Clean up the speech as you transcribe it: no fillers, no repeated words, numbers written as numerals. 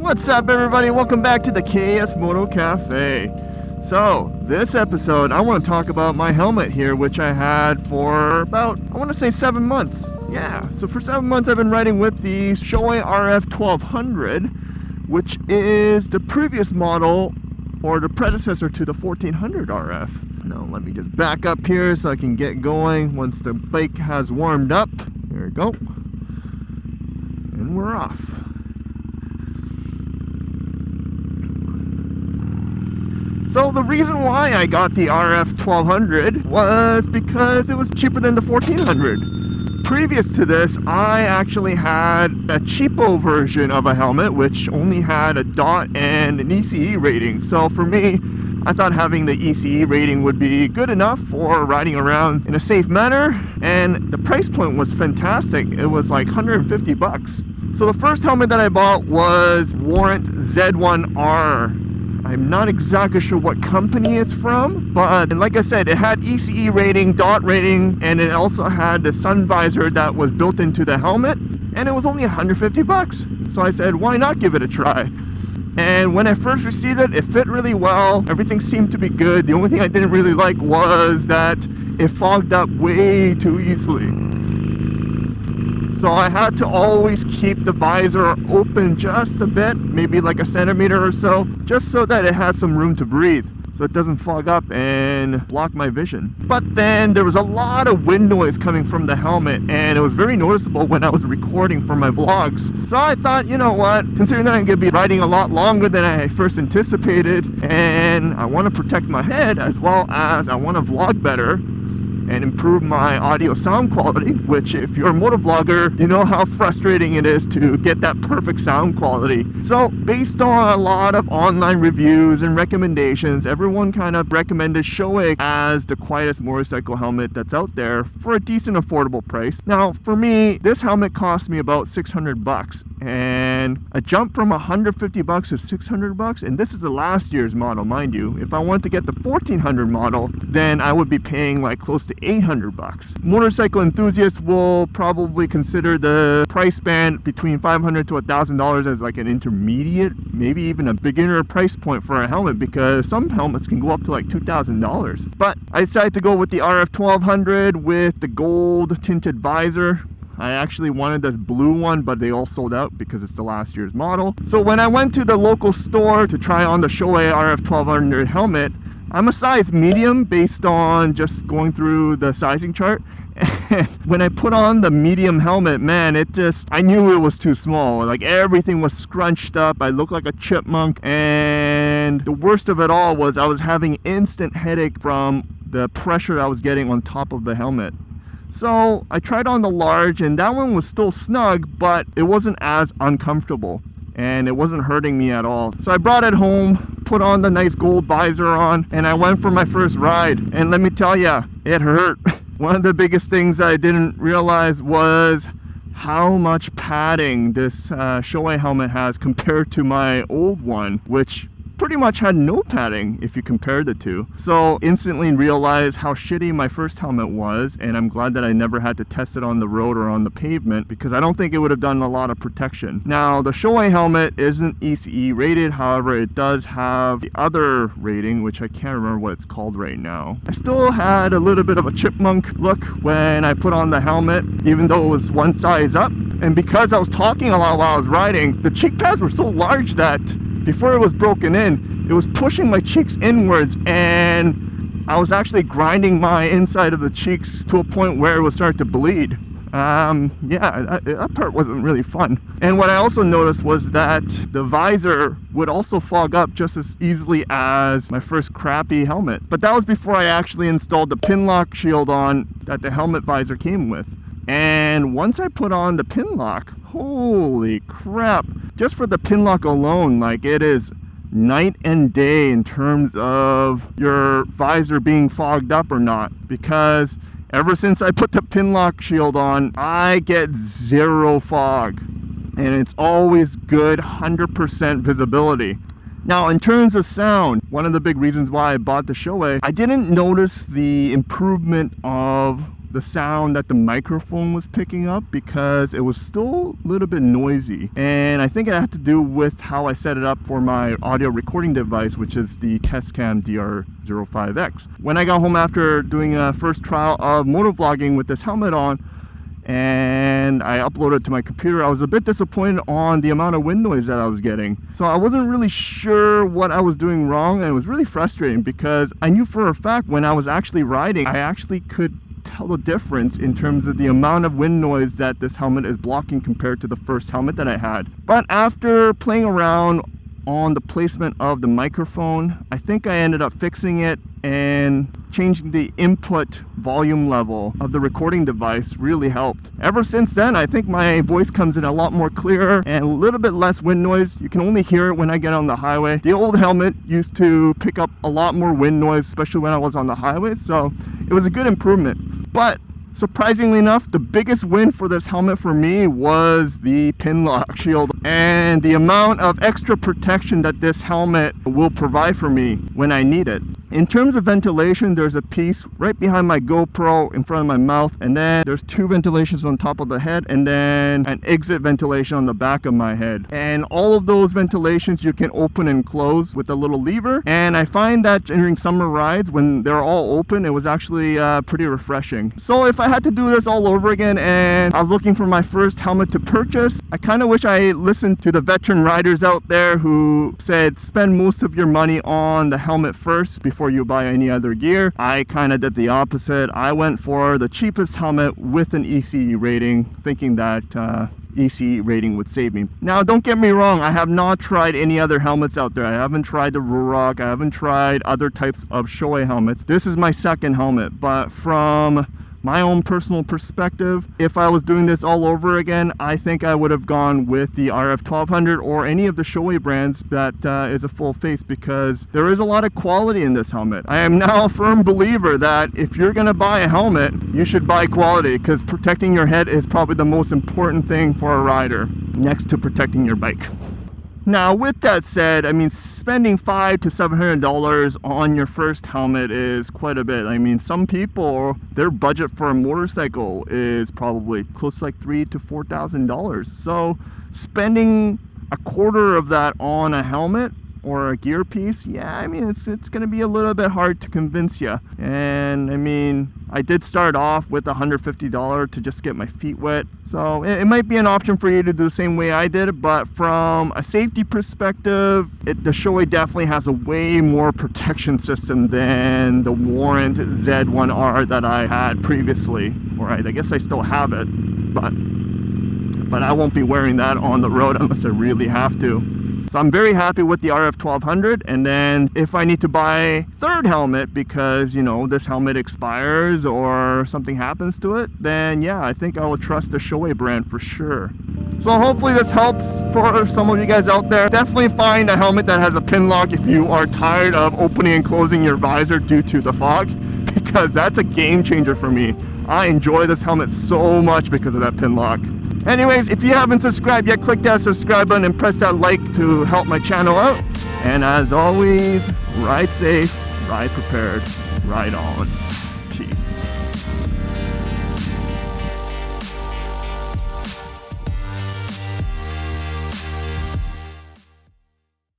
What's up, everybody? Welcome back to the KS Moto Cafe. So this episode I want to talk about my helmet here, which I had for about, I want to say 7 months. Yeah, so for 7 months I've been riding with the Shoei RF-1200, which is the previous model or the predecessor to the 1400 RF. Now let me just back up here so I can get going once the bike has warmed up. There we go. And we're off. So the reason why I got the RF-1200 was because it was cheaper than the 1400. Previous to this, I actually had a cheapo version of a helmet which only had a DOT and an ECE rating. So for me, I thought having the ECE rating would be good enough for riding around in a safe manner, and the price point was fantastic. It was like 150 bucks. So the first helmet that I bought was Warrant Z1R. I'm not exactly sure what company it's from, but like I said, it had ECE rating, DOT rating, and it also had the sun visor that was built into the helmet, and it was only 150 bucks. So I said, why not give it a try? And when I first received it, it fit really well. Everything seemed to be good. The only thing I didn't really like was that it fogged up way too easily. So I had to always keep the visor open just a bit, maybe like a centimeter or so, just so that it had some room to breathe, so it doesn't fog up and block my vision. But then there was a lot of wind noise coming from the helmet, and it was very noticeable when I was recording for my vlogs. So I thought, you know what, considering that I'm going to be riding a lot longer than I first anticipated, and I want to protect my head as well as I want to vlog better and improve my audio sound quality, which if you're a motovlogger, you know how frustrating it is to get that perfect sound quality. So based on a lot of online reviews and recommendations, everyone kind of recommended Shoei as the quietest motorcycle helmet that's out there for a decent affordable price. Now for me, this helmet cost me about 600 bucks, and a jump from 150 bucks to 600 bucks, and this is the last year's model, mind you. If I wanted to get the 1400 model, then I would be paying like close to 800 bucks. Motorcycle enthusiasts will probably consider the price band between $500 to $1,000 as like an intermediate, maybe even a beginner price point for a helmet, because some helmets can go up to like $2,000. But I decided to go with the RF-1200 with the gold tinted visor. I actually wanted this blue one, but they all sold out because it's the last year's model. So when I went to the local store to try on the Shoei RF-1200 helmet, I'm a size medium based on just going through the sizing chart. And when I put on the medium helmet, man, I knew it was too small. Like everything was scrunched up. I looked like a chipmunk. And the worst of it all was I was having instant headache from the pressure I was getting on top of the helmet. So I tried on the large, and that one was still snug, but it wasn't as uncomfortable, and it wasn't hurting me at all. So I brought it home, put on the nice gold visor on, and I went for my first ride. And let me tell you, it hurt. One of the biggest things I didn't realize was how much padding this Shoei helmet has compared to my old one, which pretty much had no padding if you compare the two. So instantly realized how shitty my first helmet was, and I'm glad that I never had to test it on the road or on the pavement, because I don't think it would have done a lot of protection. Now the Shoei helmet isn't ECE rated, however it does have the other rating, which I can't remember what it's called right now. I still had a little bit of a chipmunk look when I put on the helmet, even though it was one size up. And because I was talking a lot while I was riding, the cheek pads were so large that before it was broken in, it was pushing my cheeks inwards, and I was actually grinding my inside of the cheeks to a point where it would start to bleed. Yeah, that part wasn't really fun. And what I also noticed was that the visor would also fog up just as easily as my first crappy helmet. But that was before I actually installed the Pinlock Shield on that the helmet visor came with. And once I put on the Pinlock, holy crap, just for the Pinlock alone, like it is night and day in terms of your visor being fogged up or not. Because ever since I put the Pinlock Shield on, I get zero fog, and it's always good 100% visibility. Now in terms of sound, one of the big reasons why I bought the Shoei, I didn't notice the improvement of the sound that the microphone was picking up because it was still a little bit noisy. And I think it had to do with how I set it up for my audio recording device, which is the Testcam DR05X. When I got home after doing a first trial of motovlogging with this helmet on, and I uploaded it to my computer, I was a bit disappointed on the amount of wind noise that I was getting. So I wasn't really sure what I was doing wrong, and it was really frustrating because I knew for a fact when I was actually riding, I actually could tell the difference in terms of the amount of wind noise that this helmet is blocking compared to the first helmet that I had. But after playing around on the placement of the microphone, I think I ended up fixing it, and changing the input volume level of the recording device really helped. Ever since then, I think my voice comes in a lot more clearer and a little bit less wind noise. You can only hear it when I get on the highway. The old helmet used to pick up a lot more wind noise, especially when I was on the highway, so it was a good improvement. But surprisingly enough, the biggest win for this helmet for me was the Pinlock Shield and the amount of extra protection that this helmet will provide for me when I need it. In terms of ventilation, there's a piece right behind my GoPro in front of my mouth, and then there's two ventilations on top of the head, and then an exit ventilation on the back of my head. And all of those ventilations you can open and close with a little lever, and I find that during summer rides when they're all open, it was actually pretty refreshing. So if I had to do this all over again and I was looking for my first helmet to purchase, I kind of wish I listened to the veteran riders out there who said spend most of your money on the helmet first before you buy any other gear. I kind of did the opposite. I went for the cheapest helmet with an ECE rating, thinking that ECE rating would save me. Now, don't get me wrong, I have not tried any other helmets out there. I haven't tried the Ruroc, I haven't tried other types of Shoei helmets. This is my second helmet, but from my own personal perspective, if I was doing this all over again, I think I would have gone with the RF-1200 or any of the Shoei brands that is a full face, because there is a lot of quality in this helmet. I am now a firm believer that if you're going to buy a helmet, you should buy quality, because protecting your head is probably the most important thing for a rider, next to protecting your bike. Now, with that said, I mean, spending $500 to $700 on your first helmet is quite a bit. I mean, some people, their budget for a motorcycle is probably close to like $3,000 to $4,000. So spending a quarter of that on a helmet or a gear piece, yeah, I mean, it's going to be a little bit hard to convince you. And I mean, I did start off with $150 to just get my feet wet, so it might be an option for you to do the same way I did. But from a safety perspective, the Shoei definitely has a way more protection system than the Warrant Z1R that I had previously. Or I guess I still have it, but I won't be wearing that on the road unless I really have to. So I'm very happy with the RF-1200, and then if I need to buy a third helmet because, you know, this helmet expires or something happens to it, then yeah, I think I will trust the Shoei brand for sure. So hopefully this helps for some of you guys out there. Definitely find a helmet that has a pin lock if you are tired of opening and closing your visor due to the fog, because that's a game changer for me. I enjoy this helmet so much because of that pin lock. Anyways, if you haven't subscribed yet, click that subscribe button and press that like to help my channel out. And as always, ride safe, ride prepared, ride on.